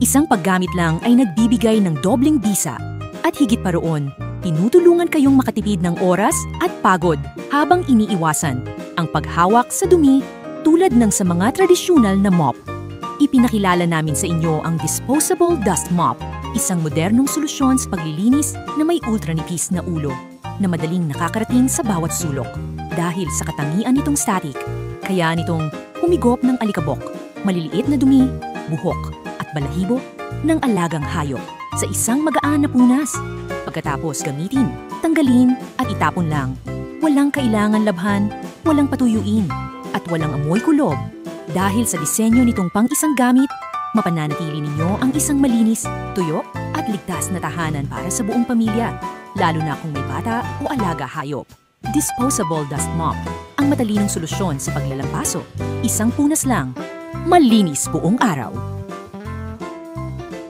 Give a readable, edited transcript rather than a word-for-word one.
Isang paggamit lang ay nagbibigay ng dobleng bisa. At higit pa roon, tinutulungan kayong makatipid ng oras at pagod habang iniiwasan ang paghawak sa dumi tulad ng sa mga tradisyonal na mop. Ipinakilala namin sa inyo ang Disposable Dust Mop, isang modernong solusyon sa paglilinis na may ultranipis na ulo na madaling nakakarating sa bawat sulok. Dahil sa katangian nitong static, kaya nitong humigop ng alikabok, maliliit na dumi, buhok at balahibo ng alagang hayop sa isang magaan na punas. Pagkatapos gamitin, tanggalin at itapon lang. Walang kailangan labhan, walang patuyuin, at walang amoy kulob. Dahil sa disenyo nitong pang-isang gamit, mapananatili ninyo ang isang malinis, tuyo at ligtas na tahanan para sa buong pamilya, lalo na kung may bata o alaga hayop. Disposable Dust Mop, ang matalinong solusyon sa paglalampaso. Isang punas lang, malinis buong araw.